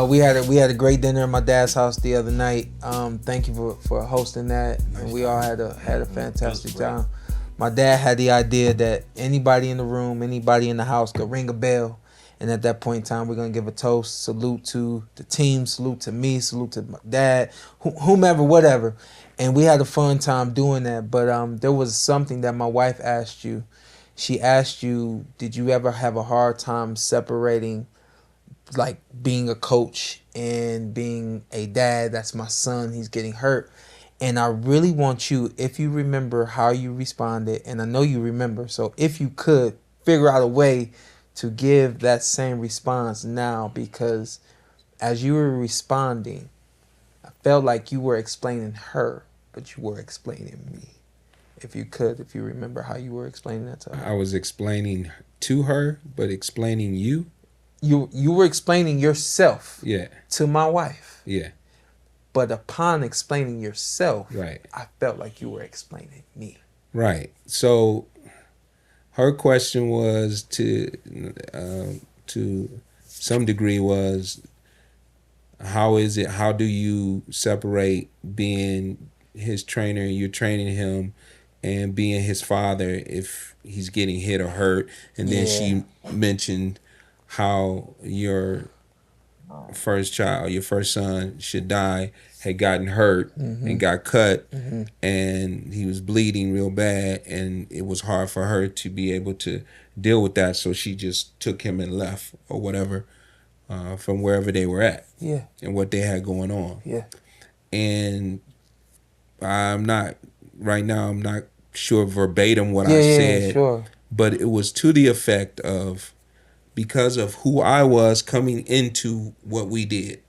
We had a great dinner at my dad's house the other night. Thank you for hosting that, and we all had a fantastic time. My dad had the idea that anybody in the room, anybody in the house could ring a bell, and at that point in time, we're gonna give a toast, salute to the team, salute to me, salute to my dad, whomever, whatever. And we had a fun time doing that. But there was something that my wife asked you. She asked you, did you ever have a hard time separating, like, being a coach and being a dad? That's my son, he's getting hurt. And I really want you, if you remember how you responded, and I know you remember, so if you could figure out a way to give that same response now, because as you were responding, I felt like you were explaining her, but you were explaining me. If you remember how you were explaining that to her. I was explaining to her, but explaining you? You were explaining yourself, yeah, to my wife. Yeah. But upon explaining yourself, right, I felt like you were explaining me. Right. So her question was to some degree was, how do you separate being his trainer and you're training him and being his father if he's getting hit or hurt? And then she mentioned how your first child, your first son, Shaddai, had gotten hurt and got cut, and he was bleeding real bad, and it was hard for her to be able to deal with that, so she just took him and left or whatever from wherever they were at and what they had going on. And I'm not sure verbatim what I said, but it was to the effect of, because of who I was coming into what we did,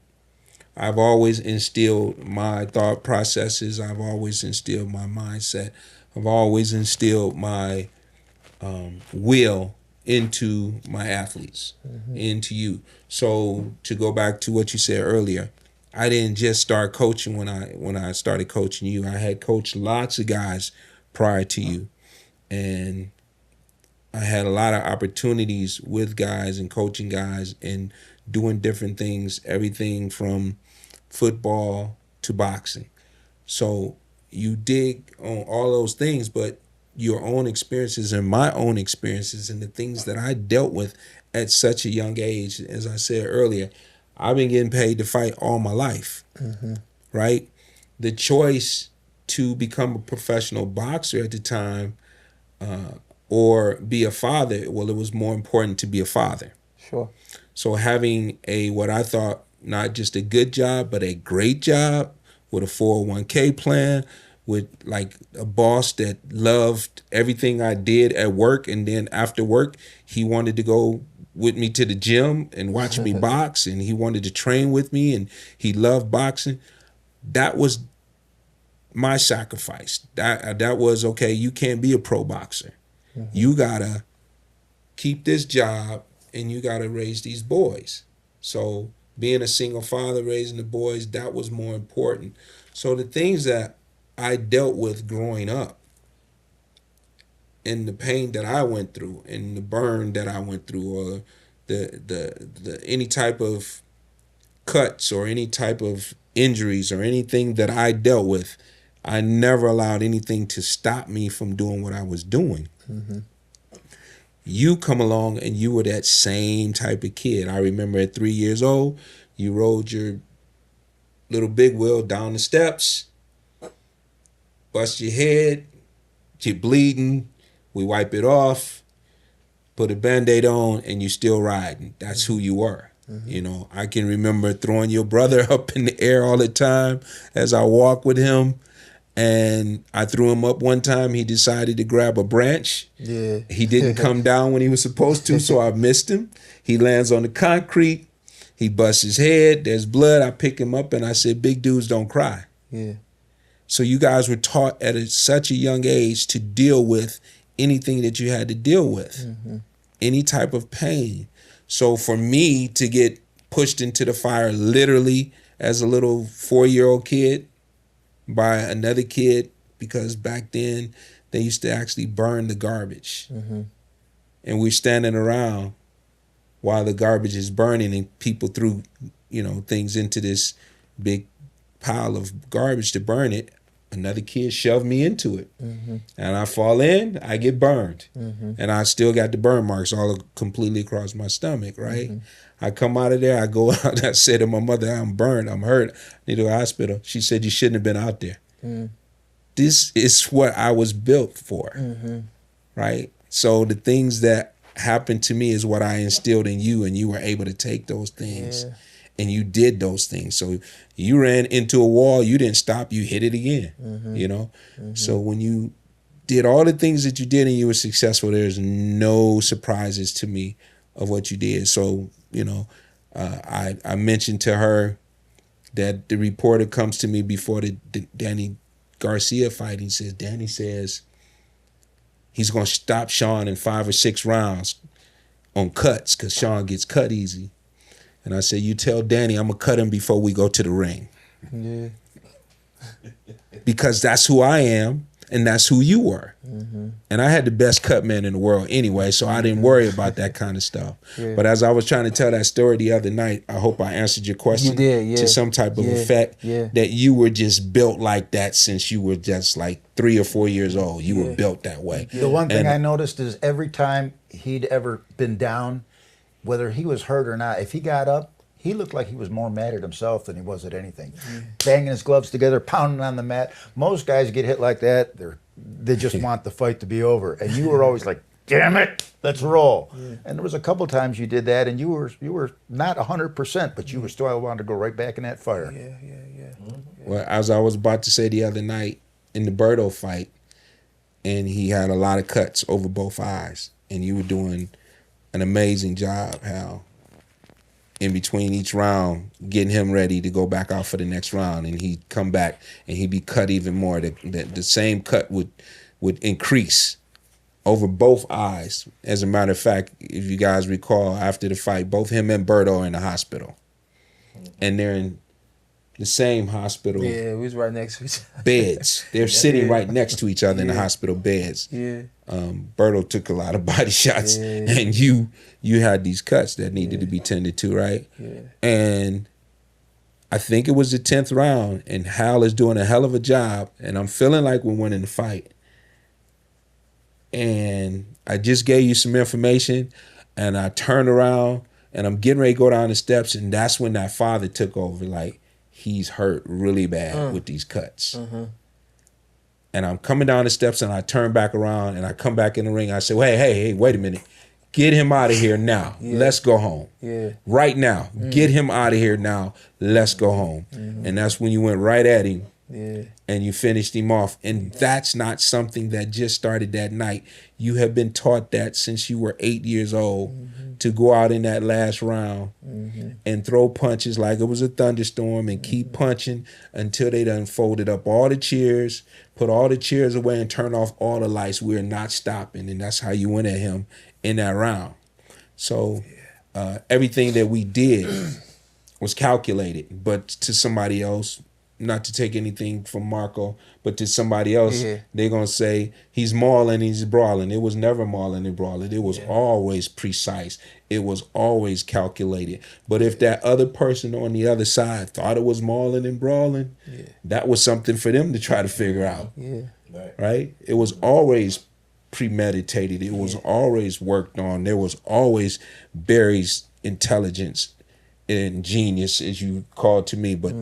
I've always instilled my thought processes. I've always instilled my mindset. I've always instilled my will into my athletes, into you. So to go back to what you said earlier, I didn't just start coaching when I started coaching you. I had coached lots of guys prior to you, and I had a lot of opportunities with guys and coaching guys and doing different things, everything from football to boxing. So you dig on all those things, but your own experiences and my own experiences and the things that I dealt with at such a young age, as I said earlier, I've been getting paid to fight all my life, right? The choice to become a professional boxer at the time or be a father, well, it was more important to be a father. Sure. So having what I thought, not just a good job, but a great job with a 401k plan, with like a boss that loved everything I did at work, and then after work, he wanted to go with me to the gym and watch me box, and he wanted to train with me, and he loved boxing. That was my sacrifice. That was, okay, you can't be a pro boxer. You gotta keep this job and you gotta raise these boys. So being a single father, raising the boys, that was more important. So the things that I dealt with growing up, and the pain that I went through, and the burn that I went through, or the any type of cuts or any type of injuries or anything that I dealt with, I never allowed anything to stop me from doing what I was doing. You come along and you were that same type of kid. I remember at 3 years old, you rode your little big wheel down the steps, bust your head, you're bleeding, we wipe it off, put a Band-Aid on, and you still riding. That's who you were. You know, I can remember throwing your brother up in the air all the time as I walked with him. And I threw him up one time. He decided to grab a branch. He didn't come down when he was supposed to, so I missed him. He lands on the concrete. He busts his head. There's blood. I pick him up and I said, big dudes don't cry. So you guys were taught at such a young age to deal with anything that you had to deal with, any type of pain. So for me to get pushed into the fire literally as a little 4-year-old kid by another kid, because back then they used to actually burn the garbage. And we're standing around while the garbage is burning and people threw, things into this big pile of garbage to burn it, another kid shoved me into it. And I fall in, I get burned. And I still got the burn marks all completely across my stomach, right? I come out of there, I go out, I said to my mother, I'm burned, I'm hurt, I need to go to the hospital. She said, you shouldn't have been out there. This is what I was built for, right? So the things that happened to me is what I instilled in you, and you were able to take those things and you did those things. So you ran into a wall, you didn't stop, you hit it again, So when you did all the things that you did and you were successful, there's no surprises to me of what you did. So, I mentioned to her that the reporter comes to me before the Danny Garcia fight. He says, Danny says he's going to stop Shawn in 5 or 6 rounds on cuts because Shawn gets cut easy. And I said, you tell Danny I'm going to cut him before we go to the ring. Yeah. Because that's who I am and that's who you were. And I had the best cut man in the world anyway, so I didn't worry about that kind of stuff. But as I was trying to tell that story the other night, I hope I answered your question to some type of effect, that you were just built like that since you were just like 3 or 4 years old. You were built that way. The one thing I noticed is every time he'd ever been down, whether he was hurt or not, if he got up, he looked like he was more mad at himself than he was at anything. Banging his gloves together, pounding on the mat. Most guys get hit like that, they just want the fight to be over. And you were always like, damn it, let's roll. And there was a couple times you did that, and you were not 100%, but you were still wanted to go right back in that fire. Well, as I was about to say the other night in the Berto fight, and he had a lot of cuts over both eyes, and you were doing an amazing job, Hal, in between each round, getting him ready to go back out for the next round, and he'd come back and he'd be cut even more. The same cut would increase over both eyes. As a matter of fact, if you guys recall, after the fight, both him and Berto are in the hospital, and they're in the same hospital. Yeah, we was right next to each other. Beds. They're sitting right next to each other in the hospital beds. Berto took a lot of body shots, and you had these cuts that needed to be tended to, right? And I think it was the 10th round, and Hal is doing a hell of a job, and I'm feeling like we're winning the fight. And I just gave you some information, and I turned around, and I'm getting ready to go down the steps, and that's when that father took over, like, he's hurt really bad with these cuts. And I'm coming down the steps, and I turn back around, and I come back in the ring. I say, hey, wait a minute. Get him out of here now. Let's go home. Right now. Get him out of here now. Let's go home. And that's when you went right at him. And you finished him off. And that's not something that just started that night. You have been taught that since you were 8 years old to go out in that last round and throw punches like it was a thunderstorm and keep punching until they done folded up all the chairs, put all the chairs away and turn off all the lights. We're not stopping. And that's how you went at him in that round. So everything that we did was calculated, but to somebody else, not to take anything from Marco, but to somebody else, they're going to say he's mauling, he's brawling. It was never mauling and brawling. It was always precise. It was always calculated. But if that other person on the other side thought it was mauling and brawling, that was something for them to try to figure out. Right? It was always premeditated. It was always worked on. There was always Barry's intelligence and genius, as you called to me, but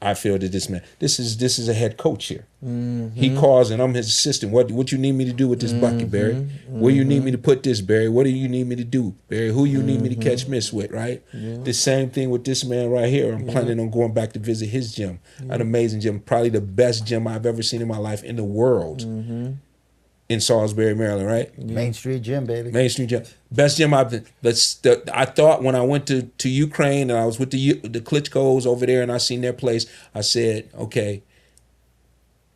I feel that this is a head coach here. He calls and I'm his assistant. What you need me to do with this bucket, Barry? Where you need me to put this, Barry? What do you need me to do, Barry? Who you need me to catch miss with, right? The same thing with this man right here. I'm planning on going back to visit his gym, an amazing gym, probably the best gym I've ever seen in my life in the world. In Salisbury, Maryland, right? Main Street Gym, baby. Main Street Gym. Best gym I've been. I thought when I went to Ukraine and I was with the Klitschko's over there and I seen their place, I said, okay,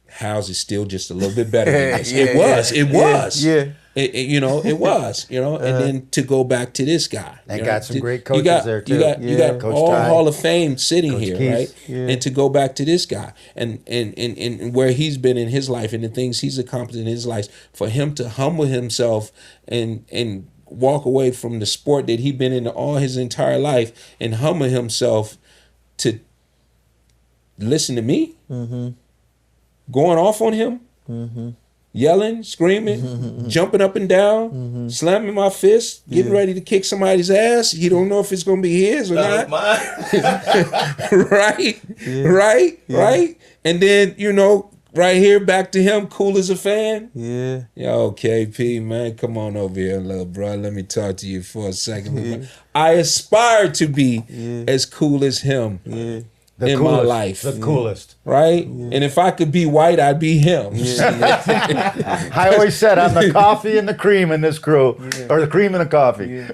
Hal's is still just a little bit better than this. It was. It was. It was. And then to go back to this guy. They got some great coaches there too. You got Coach all Ty. Hall of Fame sitting Coach here, Keith. right? And to go back to this guy and where he's been in his life and the things he's accomplished in his life, for him to humble himself and walk away from the sport that he's been in all his entire life and humble himself to listen to me, Mm-hmm. going off on him, Mm-hmm. yelling, screaming, jumping up and down, slamming my fist, getting Yeah. ready to kick somebody's ass. He don't know if it's gonna be his or not. Right? Yeah. Right? Yeah. Right? And then, you know, right here, back to him, cool as a fan. Yeah. Yo, KP, man, come on over here, little bro. Let me talk to you for a second. Yeah. I aspire to be Yeah. as cool as him Yeah. The in coolest, my life. The coolest. Right? And if I could be white, I'd be him. I always said I'm the coffee and the cream in this crew, or the cream and the coffee.